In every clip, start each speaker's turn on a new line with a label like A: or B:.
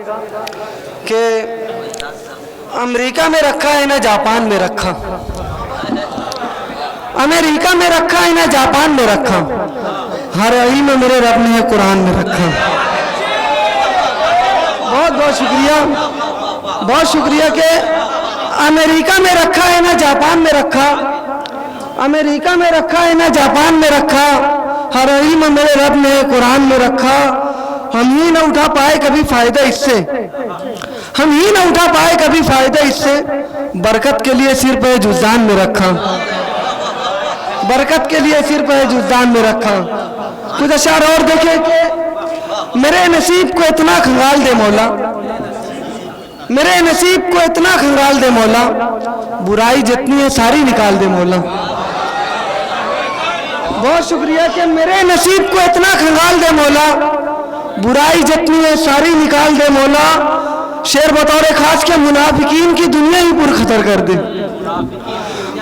A: कि अमेरिका में रखा है ना जापान में रखा, अमेरिका में रखा है ना जापान में रखा, हर आई में मेरे रब ने कुरान में रखा। बहुत बहुत शुक्रिया, बहुत शुक्रिया कि अमेरिका में रखा है ना जापान में रखा, अमेरिका में रखा है ना जापान में रखा, हर आई में मेरे रब ने कुरान में रखा। हम ही ना उठा पाए कभी फायदा इससे, हम ही ना उठा पाए कभी फायदा इससे, बरकत के लिए सिर पे जुज़ान में रखा, बरकत के लिए सिर पे जुज़ान में रखा। कुछ अशार और देखे कि मेरे नसीब को इतना खंगाल दे मौला, मेरे नसीब को इतना खंगाल दे मौला, बुराई जितनी है सारी निकाल दे मौला। बहुत शुक्रिया कि मेरे नसीब को इतना खंगाल दे मौला, बुराई जितनी है सारी निकाल दे मौला। शेर बतौर खास के मुनाफिकीन की दुनिया ही पुरखतर कर दे,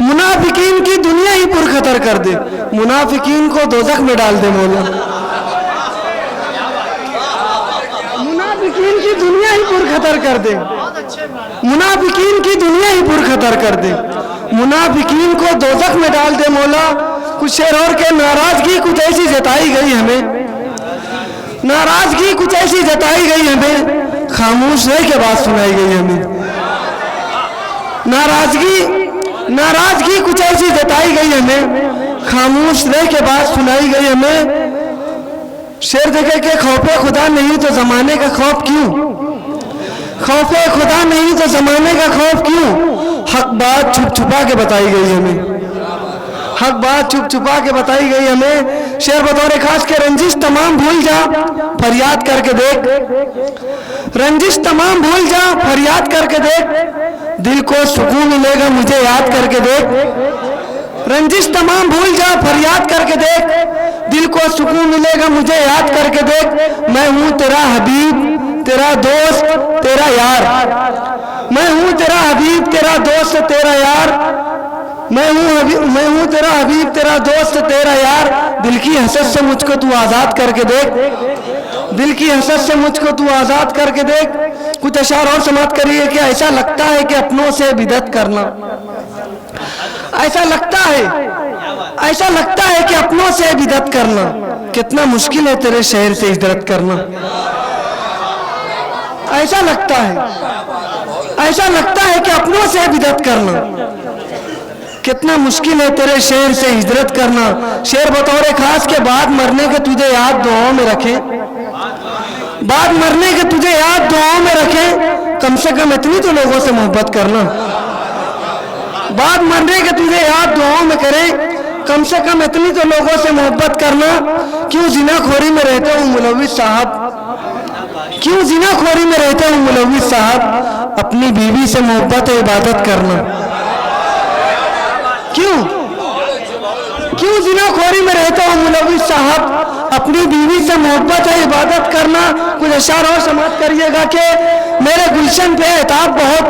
A: मुनाफिकीन की दुनिया ही पुरखतर कर दे, मुनाफिकीन को दोज़ख में डाल दे मौला। मुनाफिकीन की दुनिया ही पुरखतर कर दे, मुनाफिकीन की दुनिया ही पुरखतर कर दे, मुनाफिकीन को दोज़ख में डाल दे मौला। कुछ शेर और के नाराजगी कुछ ऐसी जताई गई हमें, नाराजगी कुछ ऐसी जताई गई हमें, खामोश रह के बात सुनाई गई हमें। नाराजगी नाराजगी कुछ ऐसी जताई गई हमें, खामोश रह के बात सुनाई गई हमें। शेर देखे कि खौफे खुदा नहीं तो जमाने का खौफ क्यों, खौफे खुदा नहीं तो जमाने का खौफ क्यों, हक बात छुप छुपा के बताई गई हमें, हक बात छुप छुपा के बताई गई हमें। शेर बतौर खास के रंजिश तमाम भूल जा फरियाद करके देख, रंजिश तमाम भूल जा फरियाद करके देख, दिल को सुकून मिलेगा मुझे याद करके देख। रंजिश तमाम भूल जा फरियाद करके देख, दिल को सुकून मिलेगा मुझे याद करके देख। मैं हूँ तेरा हबीब तेरा दोस्त तेरा यार, मैं हूँ तेरा हबीब तेरा दोस्त तेरा यार, मैं हूँ तेरा हबीब तेरा दोस्त तेरा यार। दिल की हसरत से मुझको तू आज़ाद करके देख, दिल की हसरत से मुझको तू आज़ाद करके देख। कुछ अशार और समाप्त करिए कि ऐसा लगता है कि अपनों से बिदअत करना, ऐसा लगता है, ऐसा लगता है कि अपनों से बिदअत करना, कितना मुश्किल है तेरे शहर से हिजरत करना। ऐसा लगता है, ऐसा लगता है कि अपनों से बिदअत करना, कितना मुश्किल है तेरे शहर से हिजरत करना। शेर बतौर खास के बाद मरने के तुझे याद दुआओं में रखे, बाद मरने के तुझे याद दुआओं में रखे, कम से कम इतनी तो लोगों से मोहब्बत करना, बाद मरने के तुझे याद दुआओं में करे, कम से कम इतनी तो लोगों से मोहब्बत करना। क्यों जिनाखोरी में रहते हो मुलव्विस साहब, क्यों जिनाखोरी में रहते हो मुलव्विस साहब, अपनी बीवी से मोहब्बत है इबादत करना। क्यों क्यों जिनाखोरी में रहते हो मुलव्विस साहब, अपनी बीवी से मोहब्बत है इबादत करना। कुछ अशार और समाप्त करिएगा कि मेरे गुलशन पे एताब बहुत,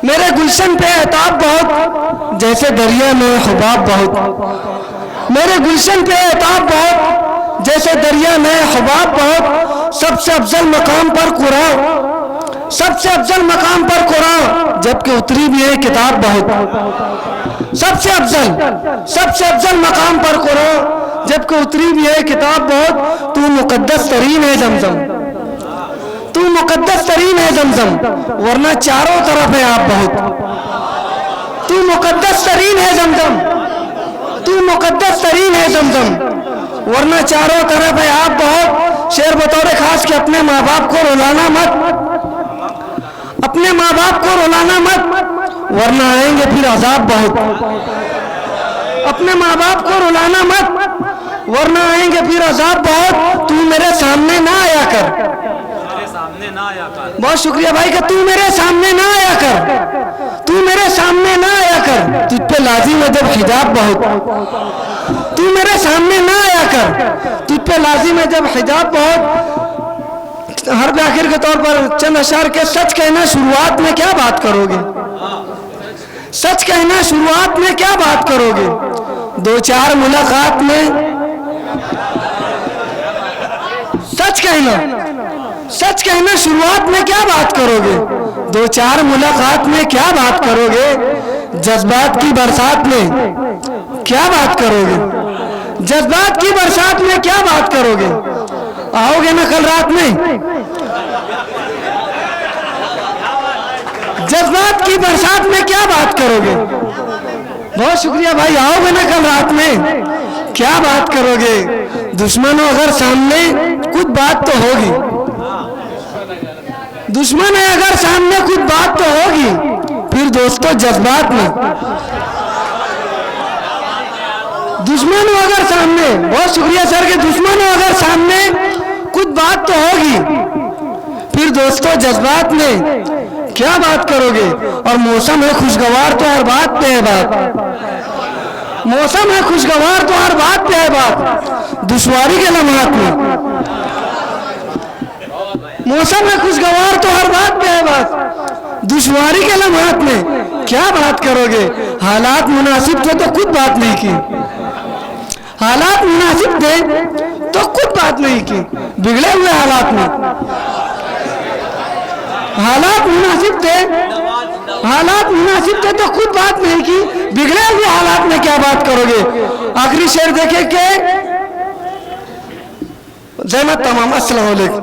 A: मेरे गुलशन पे एताब बहुत, जैसे दरिया में हुबाब बहुत, मेरे गुलशन पे एताब बहुत, जैसे दरिया में हुबाब बहुत। सबसे अफजल मकाम पर कुरान, सबसे अफजल मकाम पर कुरान, जबकि उतरी भी है किताब बहुत। सबसे अफजल मकाम पर कुरान, जबकि उतरी भी है किताब बहुत। तू मुकद्दस तरीन है जमजम, तू मुकद्दस तरीन है जमजम, वरना चारों तरफ है आप बहुत। तू मुकद्दस तरीन है जमजम, तू मुकद्दस तरीन है जमजम, वरना चारों तरफ है आप बहुत। शेर बतौर खास के अपने माँ बाप को रुलाना मत, अपने माँ बाप को रुलाना मत, वरना आएंगे फिर अजाब बहुत। अपने माँ बाप को रुलाना मत, वरना आएंगे फिर अजाब बहुत। तू मेरे सामने ना आया कर, बहुत शुक्रिया भाई कि तू मेरे सामने ना आया कर, तू मेरे सामने ना आया कर, तुझ पे लाजिम है जब हिजाब बहुत। तू मेरे सामने ना आया कर, तुझ पे लाजिम है जब हिजाब बहुत। हर आखिर के तौर पर चंद अशार के सच कहना शुरुआत में क्या बात करोगे, सच कहना शुरुआत में क्या बात करोगे, दो चार मुलाकात में सच कहना, सच कहना, शुरुआत में क्या बात करोगे? 2-4 मुलाकात में क्या बात करोगे? जज्बात की बरसात में क्या बात करोगे? जज्बात की बरसात में क्या बात करोगे? आओगे ना कल रात में? जज्बात की बरसात में क्या बात करोगे? बहुत शुक्रिया भाई, आओगे ना कल रात में? क्या बात करोगे? दुश्मनों अगर सामने, कुछ बात तो होगी। दुश्मन है अगर सामने, कुछ बात तो होगी। फिर दोस्तों जज्बात में, दुश्मन हो अगर सामने, बहुत शुक्रिया सर के, दुश्मन हो अगर सामने, कुछ बात तो होगी। फिर दोस्तों जज्बात में क्या बात करोगे? और मौसम है खुशगवार तो हर बात पे है बात। मौसम है खुशगवार तो हर बात पे है बात। दुश्वारी के लम्हात में, मौसम है खुशगवार तो हर बात पे है बात। दुश्वारी के लम्हात में क्या बात करोगे? हालात मुनासिब थे तो कुछ बात नहीं की। हालात मुनासिब थे तो कुछ बात नहीं की। बिगड़े हुए हालात में, हालात मुनासिब थे, हालात मुनासिब थे तो खुद बात नहीं की। बिगड़े हुए हालात में क्या बात करोगे? आखिरी शेर देखे के जय माता तमाम। अस्सलाम वालेकुम।